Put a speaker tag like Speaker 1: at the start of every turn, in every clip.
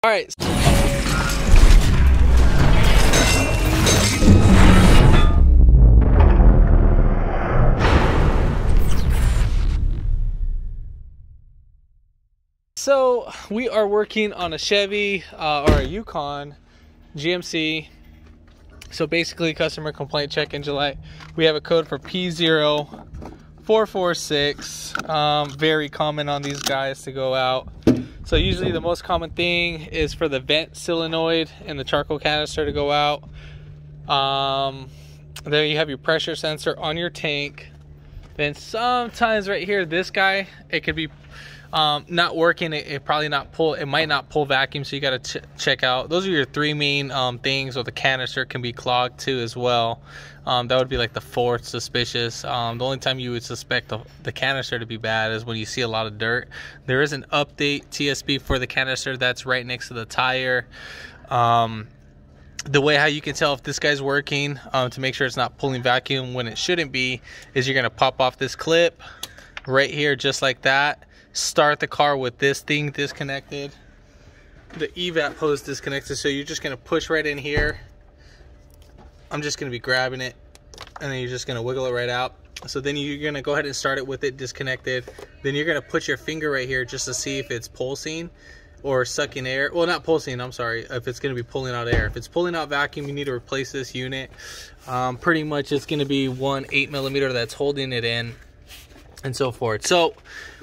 Speaker 1: All right. So we are working on a Chevy or a Yukon GMC. So basically, customer complaint check in July. We have a code for p0446. Very common on these guys to go out. So usually the most common thing is for the vent solenoid and the charcoal canister to go out. Then you have your pressure sensor on your tank. Then sometimes right here, this guy, it could be not working. It probably not pull. It might not pull vacuum, so you got to check out. Those are your three main things. Or the canister can be clogged too as well. That would be like the fourth suspicious. The only time you would suspect the canister to be bad is when you see a lot of dirt. There is an update TSB for the canister that's right next to the tire. The way how you can tell if this guy's working to make sure it's not pulling vacuum when it shouldn't be is you're gonna pop off this clip right here, just like that. Start the car with this thing disconnected, the evap hose disconnected. So you're just gonna push right in here. I'm just gonna be grabbing it, and then you're just gonna wiggle it right out. So then you're gonna go ahead and start it with it disconnected. Then you're gonna put your finger right here just to see if it's pulsing or sucking air. Well, not pulsing, I'm sorry, if it's gonna be pulling out air. If it's pulling out vacuum, you need to replace this unit. Pretty much it's gonna be one 8mm that's holding it in, and so forth. So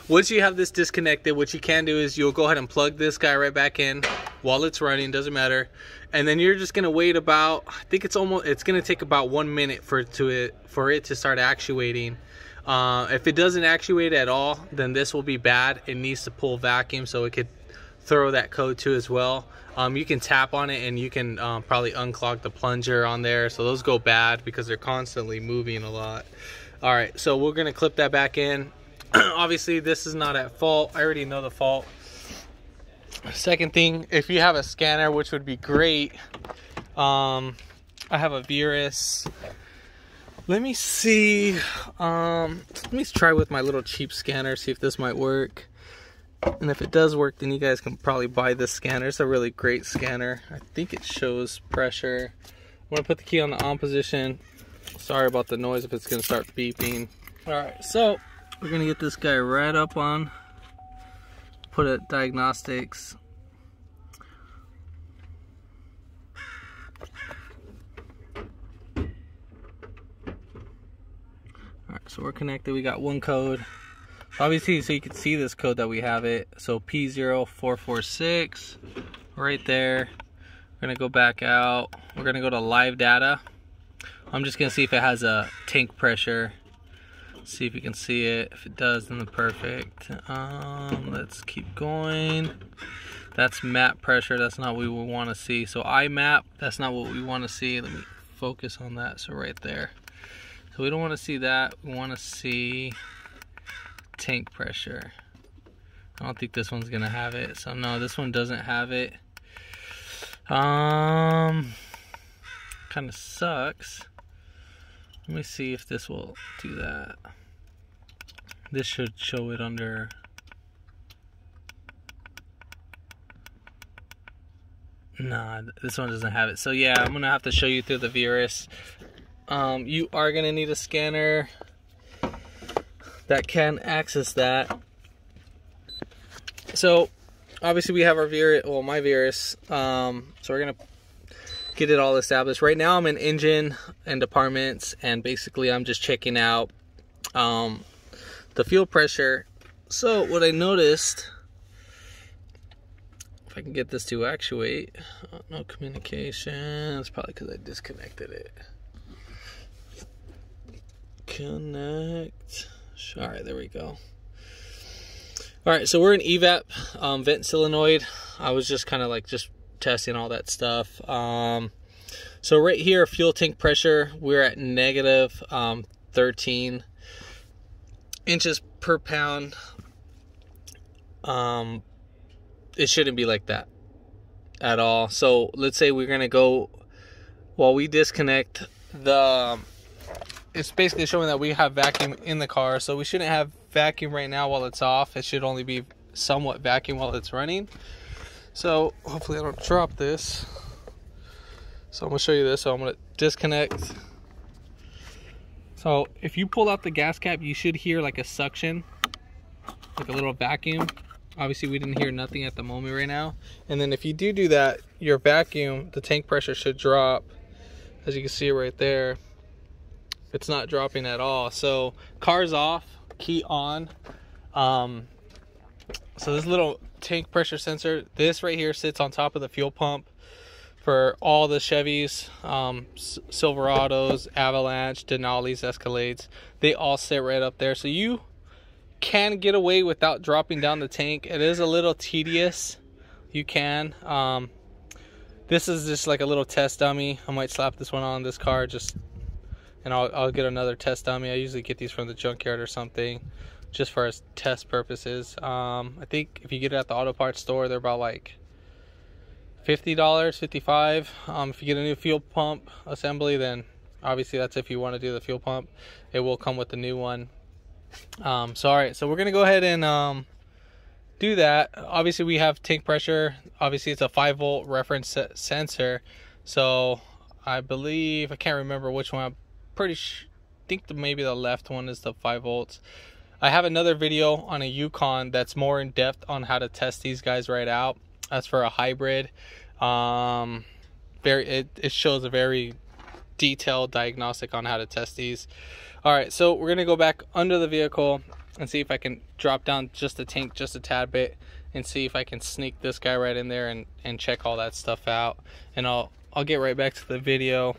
Speaker 1: once you have this disconnected, what you can do is you'll go ahead and plug this guy right back in while it's running, doesn't matter. And then you're just gonna wait about, I think it's gonna take about 1 minute for it to start actuating. If it doesn't actuate at all, then this will be bad. It needs to pull vacuum, so it could throw that code too as well. You can tap on it and you can probably unclog the plunger on there. So those go bad because they're constantly moving a lot. All right, so we're gonna clip that back in. Obviously this is not at fault. I already know the fault. Second thing, if you have a scanner, which would be great, I have a Virus. Let me see, let me try with my little cheap scanner, see if this might work. And if it does work, then you guys can probably buy this scanner. It's a really great scanner. I think it shows pressure. I'm gonna put the key on the on position. Sorry about the noise if it's gonna start beeping. All right, so we're gonna get this guy right up on, put it Diagnostics. All right, so we're connected. We got one code. Obviously, so you can see this code that we have it. So p0446, right there. We're gonna go back out. We're gonna go to live data. I'm just gonna see if it has a tank pressure. See if you can see it. If it does, then perfect. Let's keep going. That's map pressure. That's not what we want to see. So IMAP, that's not what we want to see. Let me focus on that. So right there. So we don't want to see that. We want to see tank pressure. I don't think this one's gonna have it. So no, this one doesn't have it. Kind of sucks. Let me see if this will do that. This should show it under. Nah, this one doesn't have it. So yeah, I'm gonna have to show you through the Virus. You are gonna need a scanner that can access that. So obviously we have our Virus, well, my Virus. So we're gonna get it all established. Right now I'm in engine and departments, and basically I'm just checking out the fuel pressure. So what I noticed, if I can get this to actuate, no communication. It's probably because I disconnected it. Connect. All right, there we go. All right, so we're in evap vent solenoid. I was just kind of like just testing all that stuff. So right here, fuel tank pressure, we're at negative 13 inches per pound. It shouldn't be like that at all. So let's say we're gonna go, while we disconnect the, it's basically showing that we have vacuum in the car, so we shouldn't have vacuum right now while it's off. It should only be somewhat vacuum while it's running. So hopefully I don't drop this. So I'm gonna show you this. So I'm gonna disconnect. So if you pull out the gas cap, you should hear like a suction, like a little vacuum. Obviously we didn't hear nothing at the moment right now. And then if you do that, your vacuum, the tank pressure should drop. As you can see right there, it's not dropping at all. So car's off, key on. So this little tank pressure sensor, this right here sits on top of the fuel pump for all the Chevys, Silverados, Avalanche, Denali's, Escalades. They all sit right up there. So you can get away without dropping down the tank. It is a little tedious. You can. This is just like a little test dummy. I might slap this one on this car and I'll get another test dummy. I usually get these from the junkyard or something, just for test purposes. I think if you get it at the auto parts store, they're about like $50, $55. If you get a new fuel pump assembly, then obviously that's if you want to do the fuel pump. It will come with the new one. All right, so we're gonna go ahead and do that. Obviously we have tank pressure. Obviously it's a 5-volt reference sensor. So I believe, I can't remember which one. I'm pretty sure, I think maybe the left one is the 5 volts. I have another video on a Yukon that's more in depth on how to test these guys right out. That's for a hybrid. It shows a very detailed diagnostic on how to test these. All right, so we're gonna go back under the vehicle and see if I can drop down just the tank just a tad bit and see if I can sneak this guy right in there and check all that stuff out. And I'll get right back to the video.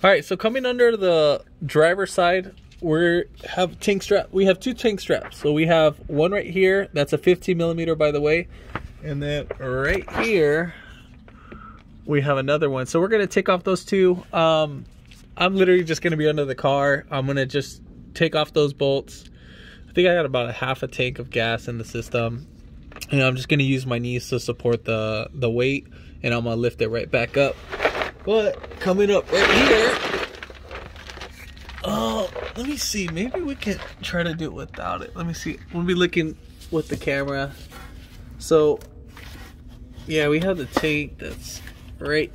Speaker 1: All right, so coming under the driver's side, we have tank strap. We have 2 tank straps. So we have one right here. That's a 15 millimeter, by the way. And then right here, we have another one. So we're gonna take off those 2. I'm literally just gonna be under the car. I'm gonna just take off those bolts. I think I got about a half a tank of gas in the system. And I'm just gonna use my knees to support the weight, and I'm gonna lift it right back up. But coming up right here, let me see, maybe we can try to do it without it. Let me see, we'll be looking with the camera. So yeah, we have the tank that's right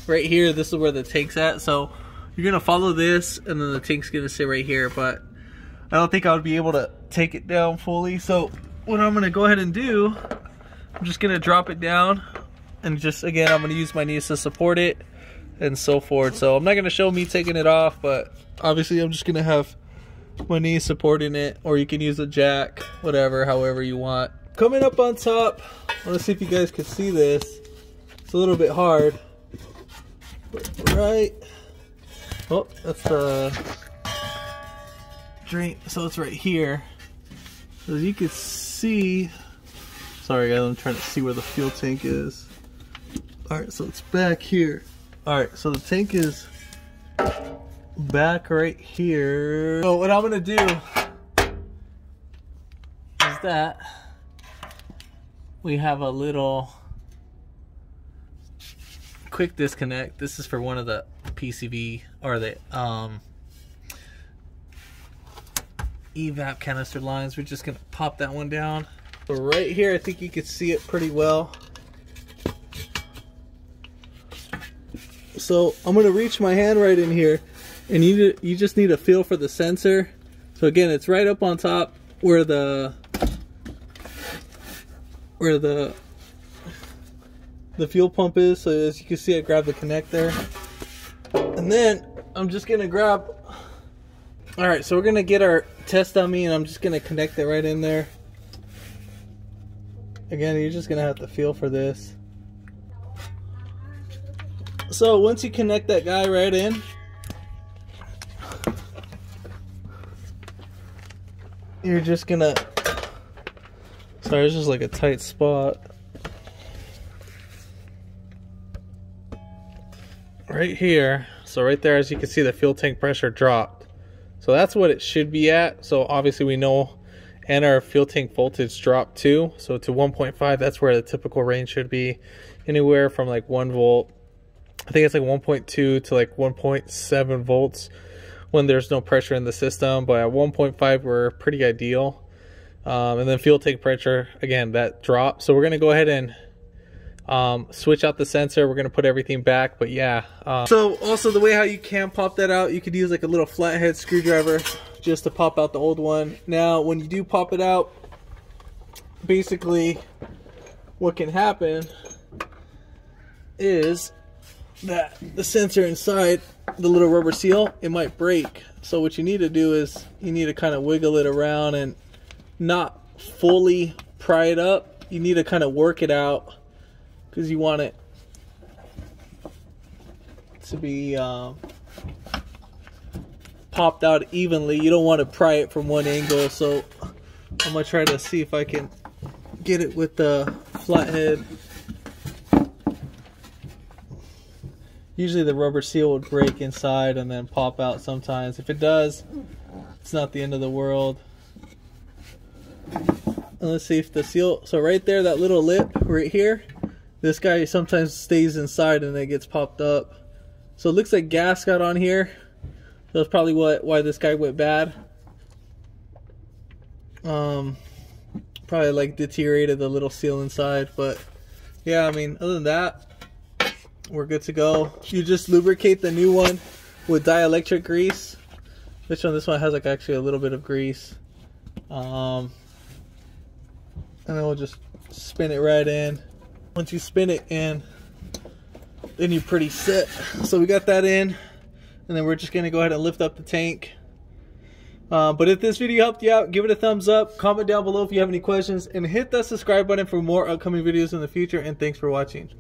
Speaker 1: here. This is where the tank's at. So you're gonna follow this, and then the tank's gonna sit right here. But I don't think I would be able to take it down fully. So what I'm gonna go ahead and do, I'm just gonna drop it down, and just again, I'm gonna use my knees to support it and so forth. So I'm not gonna show me taking it off, but obviously I'm just gonna have my knees supporting it, or you can use a jack, whatever, however you want. Coming up on top, let's see if you guys can see this. It's a little bit hard, right? Oh, that's the drain. So it's right here. As you can see, sorry guys, I'm trying to see where the fuel tank is. All right, so it's back here. All right, so the tank is back right here. So what I'm gonna do is that we have a little quick disconnect. This is for one of the PCV, or the evap canister lines. We're just gonna pop that one down. So right here, I think you can see it pretty well. So I'm gonna reach my hand right in here, and you just need a feel for the sensor. So again, it's right up on top where the fuel pump is. So as you can see, I grabbed the connector, and then I'm just gonna grab. All right, so we're gonna get our test dummy, and I'm just gonna connect it right in there. Again, you're just gonna have to feel for this. So once you connect that guy right in, you're just gonna, sorry, it's just like a tight spot. Right here, so right there, as you can see, the fuel tank pressure dropped. So that's what it should be at. So obviously we know, and our fuel tank voltage dropped too. So to 1.5, that's where the typical range should be. Anywhere from like 1 volt, I think it's like 1.2 to like 1.7 volts when there's no pressure in the system. But at 1.5, we're pretty ideal. And then fuel tank pressure, again, that dropped. So we're gonna go ahead and switch out the sensor. We're gonna put everything back, but yeah. So also the way how you can pop that out, you could use like a little flathead screwdriver just to pop out the old one. Now when you do pop it out, basically what can happen is that the sensor inside the little rubber seal, it might break. So what you need to do is you need to kind of wiggle it around and not fully pry it up. You need to kind of work it out because you want it to be popped out evenly. You don't want to pry it from one angle. So I'm gonna try to see if I can get it with the flathead. Usually the rubber seal would break inside and then pop out sometimes. If it does, it's not the end of the world. And let's see if the seal, so right there, that little lip right here, this guy sometimes stays inside and then gets popped up. So it looks like gas got on here. That's probably why this guy went bad. Probably like deteriorated the little seal inside, but yeah, I mean, other than that, we're good to go. You just lubricate the new one with dielectric grease. This one has like actually a little bit of grease. And then we'll just spin it right in. Once you spin it in, then you're pretty set. So we got that in, and then we're just gonna go ahead and lift up the tank. But if this video helped you out, give it a thumbs up, comment down below if you have any questions, and hit that subscribe button for more upcoming videos in the future. And thanks for watching.